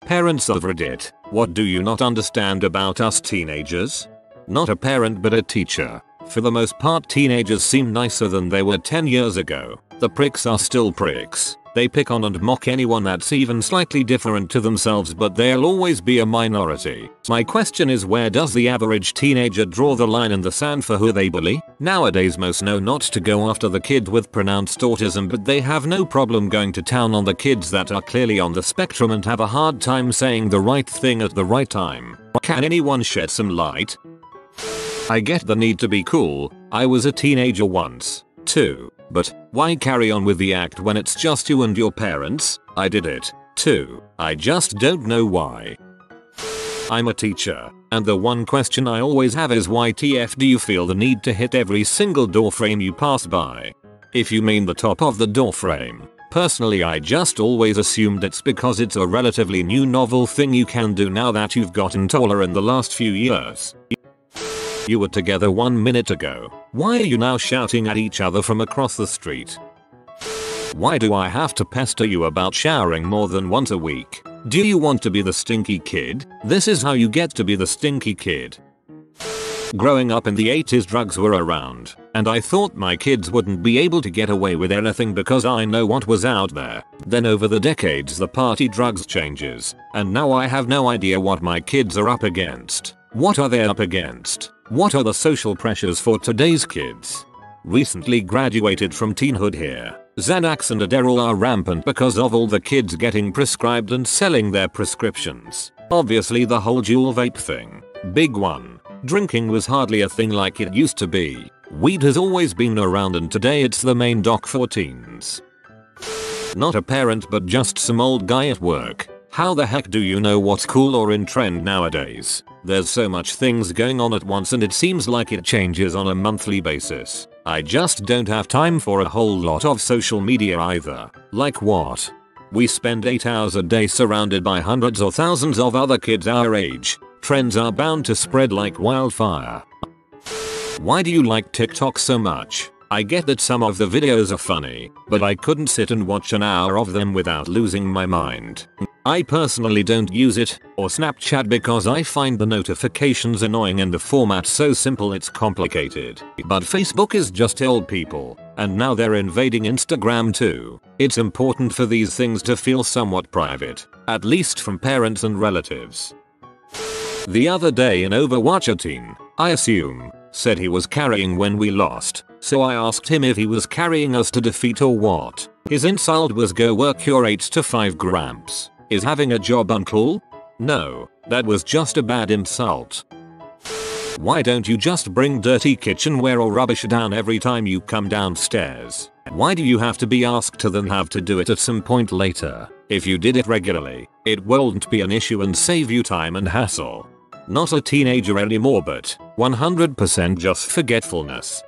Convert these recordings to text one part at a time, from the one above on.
Parents of Reddit, what do you not understand about us teenagers? Not a parent but a teacher. For the most part, teenagers seem nicer than they were 10 years ago. The pricks are still pricks. They pick on and mock anyone that's even slightly different to themselves, but they'll always be a minority. My question is, where does the average teenager draw the line in the sand for who they bully? Nowadays most know not to go after the kid with pronounced autism, but they have no problem going to town on the kids that are clearly on the spectrum and have a hard time saying the right thing at the right time. Can anyone shed some light? I get the need to be cool. I was a teenager once, too. But why carry on with the act when it's just you and your parents? I did it, too. I just don't know why. I'm a teacher, and the one question I always have is, why TF do you feel the need to hit every single door frame you pass by? If you mean the top of the door frame, personally I just always assumed it's because it's a relatively new novel thing you can do now that you've gotten taller in the last few years. You were together 1 minute ago. Why are you now shouting at each other from across the street? Why do I have to pester you about showering more than once a week? Do you want to be the stinky kid? This is how you get to be the stinky kid. Growing up in the 80s, drugs were around, and I thought my kids wouldn't be able to get away with anything because I know what was out there. Then over the decades the party drugs changes, and now I have no idea what my kids are up against. What are they up against? What are the social pressures for today's kids? Recently graduated from teenhood here. Xanax and Adderall are rampant because of all the kids getting prescribed and selling their prescriptions. Obviously the whole dual vape thing. Big one. Drinking was hardly a thing like it used to be. Weed has always been around and today it's the main doc for teens. Not a parent but just some old guy at work. How the heck do you know what's cool or in trend nowadays? There's so much things going on at once and it seems like it changes on a monthly basis. I just don't have time for a whole lot of social media either. Like what? We spend 8 hours a day surrounded by hundreds or thousands of other kids our age. Trends are bound to spread like wildfire. Why do you like TikTok so much? I get that some of the videos are funny, but I couldn't sit and watch an hour of them without losing my mind. I personally don't use it, or Snapchat, because I find the notifications annoying and the format so simple it's complicated. But Facebook is just old people, and now they're invading Instagram too. It's important for these things to feel somewhat private, at least from parents and relatives. The other day in Overwatch, a teen, I assume, said he was carrying when we lost, so I asked him if he was carrying us to defeat or what. His insult was, go work your 8 to 5 grams. Is having a job uncool? No, that was just a bad insult. Why don't you just bring dirty kitchenware or rubbish down every time you come downstairs? Why do you have to be asked to then have to do it at some point later? If you did it regularly, it won't be an issue and save you time and hassle. Not a teenager anymore, but 100% just forgetfulness.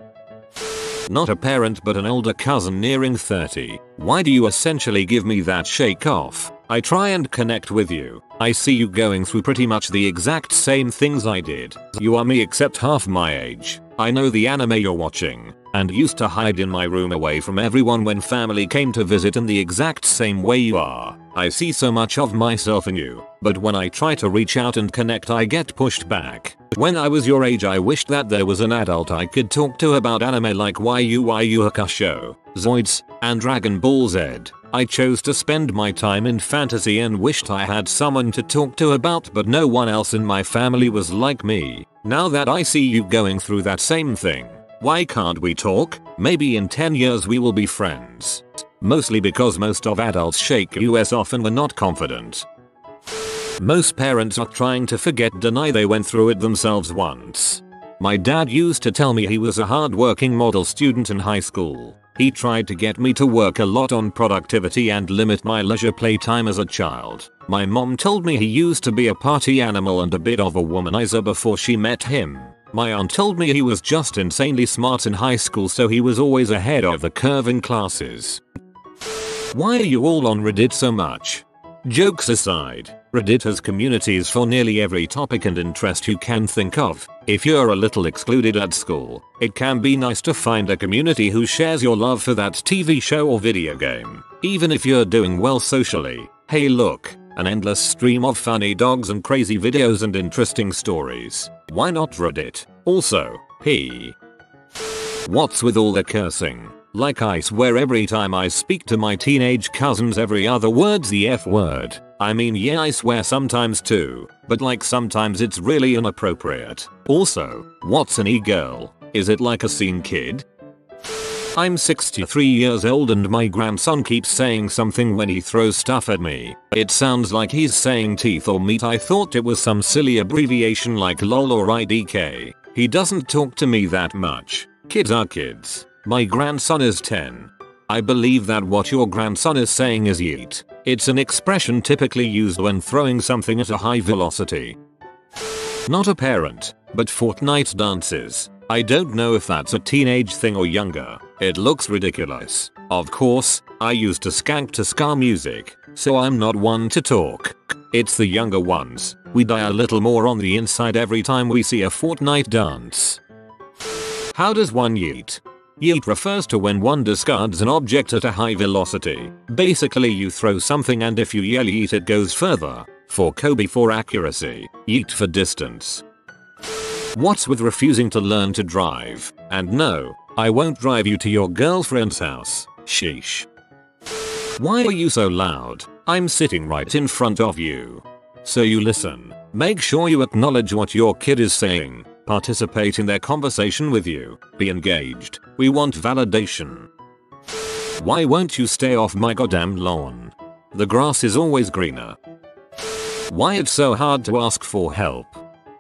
Not a parent but an older cousin nearing 30. Why do you essentially give me that shake off? I try and connect with you. I see you going through pretty much the exact same things I did. You are me except half my age. I know the anime you're watching, and used to hide in my room away from everyone when family came to visit in the exact same way you are. I see so much of myself in you, but when I try to reach out and connect I get pushed back. When I was your age I wished that there was an adult I could talk to about anime like Yu Hakusho, Zoids, and Dragon Ball Z. I chose to spend my time in fantasy and wished I had someone to talk to about, but no one else in my family was like me. Now that I see you going through that same thing, why can't we talk? Maybe in 10 years we will be friends. Mostly because most of adults shake us off and we're not confident. Most parents are trying to deny they went through it themselves once. My dad used to tell me he was a hard-working model student in high school. He tried to get me to work a lot on productivity and limit my leisure playtime as a child. My mom told me he used to be a party animal and a bit of a womanizer before she met him. My aunt told me he was just insanely smart in high school, so he was always ahead of the curve in classes. Why are you all on Reddit so much? Jokes aside, Reddit has communities for nearly every topic and interest you can think of. If you're a little excluded at school, it can be nice to find a community who shares your love for that TV show or video game. Even if you're doing well socially, hey look, An endless stream of funny dogs and crazy videos and interesting stories. Why not Reddit? Also, what's with all the cursing? Like I swear every time I speak to my teenage cousins every other word's the F word. I mean yeah I swear sometimes too, but like sometimes it's really inappropriate. Also, what's an e-girl? Is it like a scene kid? I'm 63 years old and my grandson keeps saying something when he throws stuff at me. It sounds like he's saying teeth or meat. I thought it was some silly abbreviation like LOL or IDK. He doesn't talk to me that much. Kids are kids. My grandson is 10. I believe that what your grandson is saying is yeet. It's an expression typically used when throwing something at a high velocity. Not a parent, but Fortnite dances. I don't know if that's a teenage thing or younger. It looks ridiculous. Of course, I used to skank to ska music, so I'm not one to talk. It's the younger ones. We die a little more on the inside every time we see a Fortnite dance. How does one yeet? Yeet refers to when one discards an object at a high velocity. Basically you throw something and if you yell yeet it goes further. For Kobe for accuracy, yeet for distance. What's with refusing to learn to drive? And no, I won't drive you to your girlfriend's house. Sheesh. Why are you so loud? I'm sitting right in front of you. So you listen. Make sure you acknowledge what your kid is saying. Participate in their conversation with you. Be engaged. We want validation. Why won't you stay off my goddamn lawn? The grass is always greener. Why it's so hard to ask for help?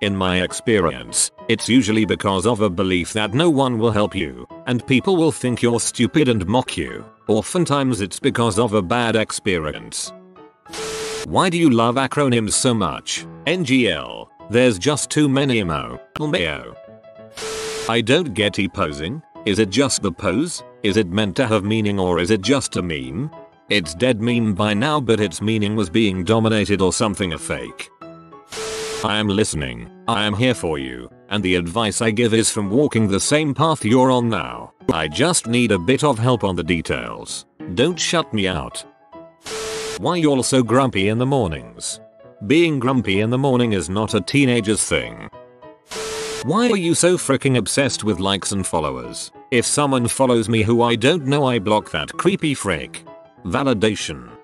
In my experience, it's usually because of a belief that no one will help you, and people will think you're stupid and mock you. Oftentimes it's because of a bad experience. Why do you love acronyms so much? NGL. There's just too many LMAO. I don't get e-posing. Is it just the pose? Is it meant to have meaning or is it just a meme? It's dead meme by now but its meaning was being dominated or something a fake. I am listening. I am here for you. And the advice I give is from walking the same path you're on now. I just need a bit of help on the details. Don't shut me out. Why you're so grumpy in the mornings? Being grumpy in the morning is not a teenager's thing. Why are you so freaking obsessed with likes and followers? If someone follows me who I don't know I block that creepy frick. Validation.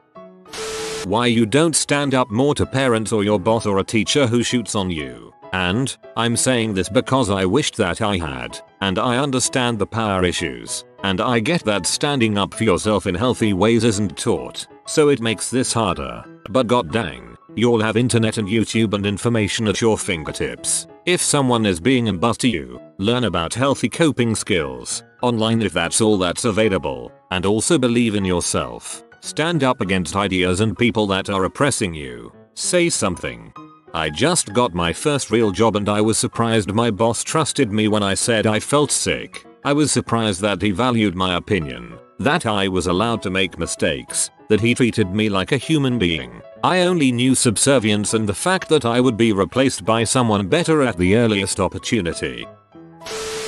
Why you don't stand up more to parents or your boss or a teacher who shoots on you. And, I'm saying this because I wished that I had, and I understand the power issues, and I get that standing up for yourself in healthy ways isn't taught, so it makes this harder, but god dang, you'll have internet and YouTube and information at your fingertips. If someone is being a bust to you, learn about healthy coping skills, online if that's all that's available, and also believe in yourself. Stand up against ideas and people that are oppressing you. Say something. I just got my first real job and I was surprised my boss trusted me when I said I felt sick. I was surprised that he valued my opinion, that I was allowed to make mistakes, that he treated me like a human being. I only knew subservience and the fact that I would be replaced by someone better at the earliest opportunity.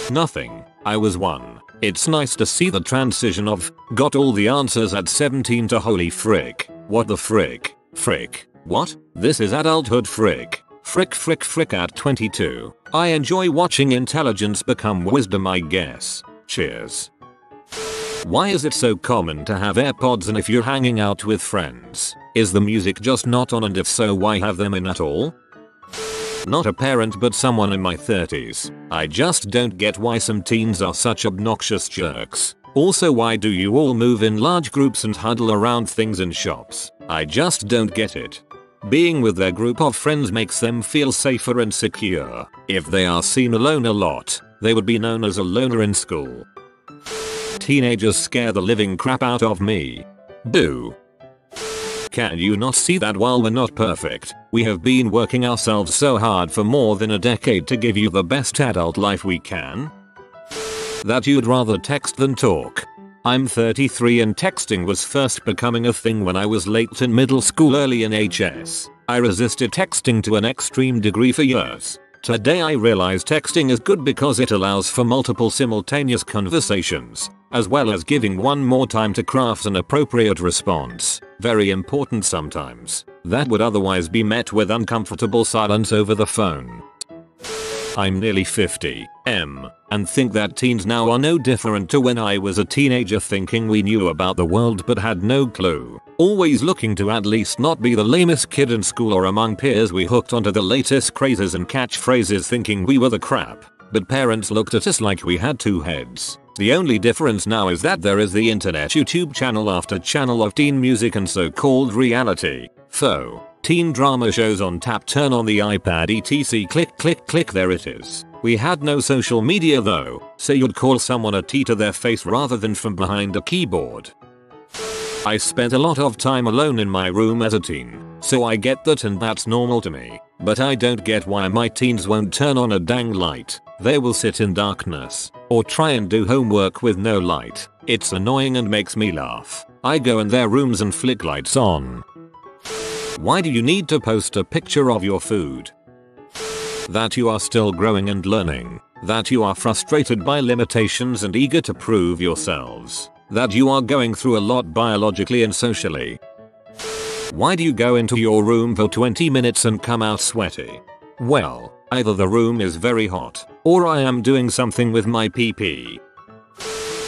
Nothing. I was one. It's nice to see the transition of got all the answers at 17 to holy frick. What the frick? Frick. What? This is adulthood frick. Frick at 22. I enjoy watching intelligence become wisdom I guess. Cheers. Why is it so common to have AirPods and if you're hanging out with friends, is the music just not on and if so why have them in at all? Not a parent but someone in my 30s. I just don't get why some teens are such obnoxious jerks. Also why do you all move in large groups and huddle around things in shops? I just don't get it. Being with their group of friends makes them feel safer and secure. If they are seen alone a lot, they would be known as a loner in school. Teenagers scare the living crap out of me. Boo. Can you not see that while we're not perfect, we have been working ourselves so hard for more than a decade to give you the best adult life we can? That you'd rather text than talk. I'm 33 and texting was first becoming a thing when I was late in middle school early in HS. I resisted texting to an extreme degree for years. Today I realize texting is good because it allows for multiple simultaneous conversations, as well as giving one more time to craft an appropriate response. Very important sometimes. that would otherwise be met with uncomfortable silence over the phone. I'm nearly 50, and think that teens now are no different to when I was a teenager, thinking we knew about the world but had no clue. Always looking to at least not be the lamest kid in school or among peers. We hooked onto the latest crazes and catchphrases thinking we were the crap. But parents looked at us like we had two heads. The only difference now is that there is the internet, YouTube channel after channel of teen music and so-called reality. Teen drama shows on tap. Turn on the iPad etc. Click click click, there it is. We had no social media though, so you'd call someone a T to their face rather than from behind a keyboard. I spent a lot of time alone in my room as a teen, so I get that and that's normal to me. But I don't get why my teens won't turn on a dang light. They will sit in darkness, or try and do homework with no light. It's annoying and makes me laugh. I go in their rooms and flick lights on. Why do you need to post a picture of your food? That you are still growing and learning. That you are frustrated by limitations and eager to prove yourselves. That you are going through a lot biologically and socially. Why do you go into your room for 20 minutes and come out sweaty? Well, either the room is very hot, or I am doing something with my pee-pee.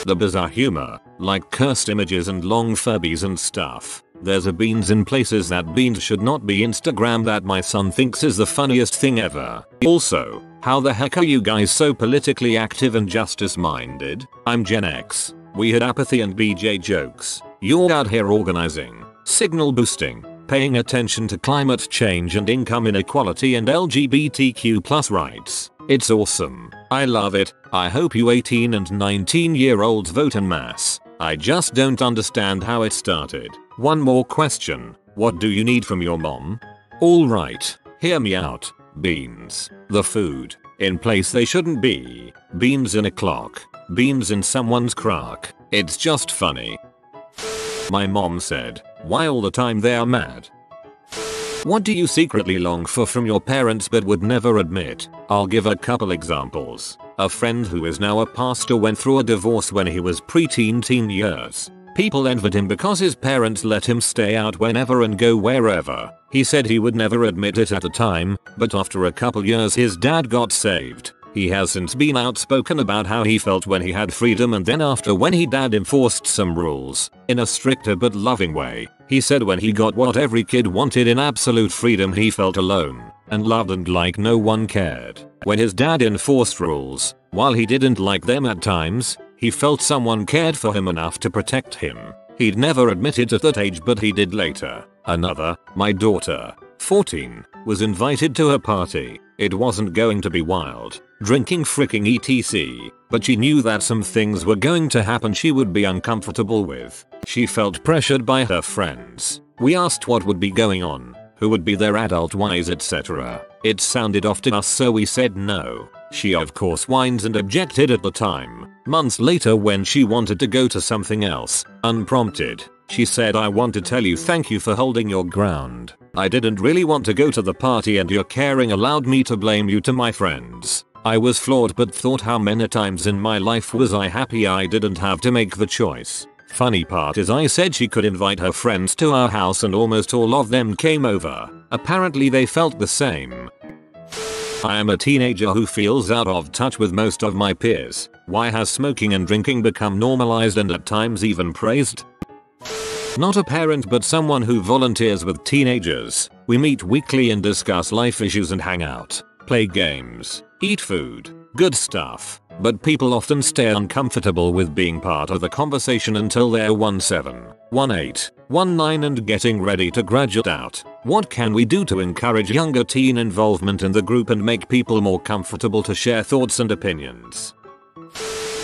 The bizarre humor, like cursed images and long Furbies and stuff. There's a beans in places that beans should not be Instagram that my son thinks is the funniest thing ever. Also, how the heck are you guys so politically active and justice minded? I'm Gen X. We had apathy and BJ jokes. You're out here organizing, signal boosting, paying attention to climate change and income inequality and LGBTQ+ rights. It's awesome. I love it. I hope you 18 and 19-year-olds vote en masse. I just don't understand how it started. One more question. What do you need from your mom? Alright, hear me out. Beans. The food. In place they shouldn't be. Beans in a clock. Beans in someone's crock. It's just funny. My mom said, why all the time they are mad? What do you secretly long for from your parents but would never admit? I'll give a couple examples. A friend who is now a pastor went through a divorce when he was preteen teen years. People envied him because his parents let him stay out whenever and go wherever. He said he would never admit it at the time, but after a couple years his dad got saved. He has since been outspoken about how he felt when he had freedom and then after when he dad enforced some rules, in a stricter but loving way. He said when he got what every kid wanted in absolute freedom he felt alone, and loved and like no one cared. When his dad enforced rules, while he didn't like them at times, he felt someone cared for him enough to protect him. He'd never admitted at that age but he did later. Another, my daughter, 14, was invited to a party. It wasn't going to be wild, drinking fricking etc. But she knew that some things were going to happen she would be uncomfortable with. She felt pressured by her friends. We asked what would be going on, who would be their adult wise etc. It sounded off to us so we said no. She of course whines and objected at the time. Months later when she wanted to go to something else, unprompted, she said I want to tell you thank you for holding your ground. I didn't really want to go to the party and your caring allowed me to blame you to my friends. I was flawed but thought how many times in my life was I happy I didn't have to make the choice. Funny part is I said she could invite her friends to our house and almost all of them came over. Apparently they felt the same. I am a teenager who feels out of touch with most of my peers. Why has smoking and drinking become normalized and at times even praised? Not a parent but someone who volunteers with teenagers. We meet weekly and discuss life issues and hang out, play games, eat food, good stuff. But people often stay uncomfortable with being part of the conversation until they're 17, 18, 19 and getting ready to graduate out. What can we do to encourage younger teen involvement in the group and make people more comfortable to share thoughts and opinions?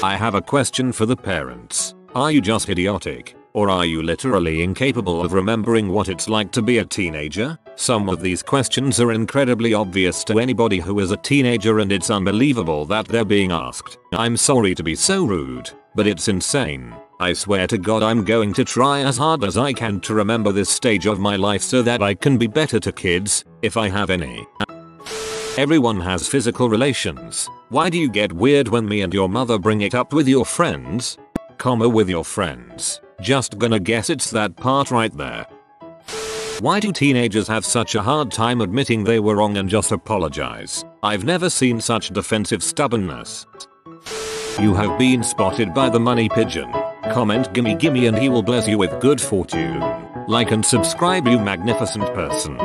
I have a question for the parents. Are you just idiotic? Or are you literally incapable of remembering what it's like to be a teenager? Some of these questions are incredibly obvious to anybody who is a teenager and it's unbelievable that they're being asked. I'm sorry to be so rude, but it's insane. I swear to God I'm going to try as hard as I can to remember this stage of my life so that I can be better to kids, if I have any. Everyone has physical relations. Why do you get weird when me and your mother bring it up with your friends? With your friends. Just gonna guess it's that part right there. Why do teenagers have such a hard time admitting they were wrong and just apologize? I've never seen such defensive stubbornness. You have been spotted by the money pigeon. Comment gimme gimme and he will bless you with good fortune. Like and subscribe, you magnificent person.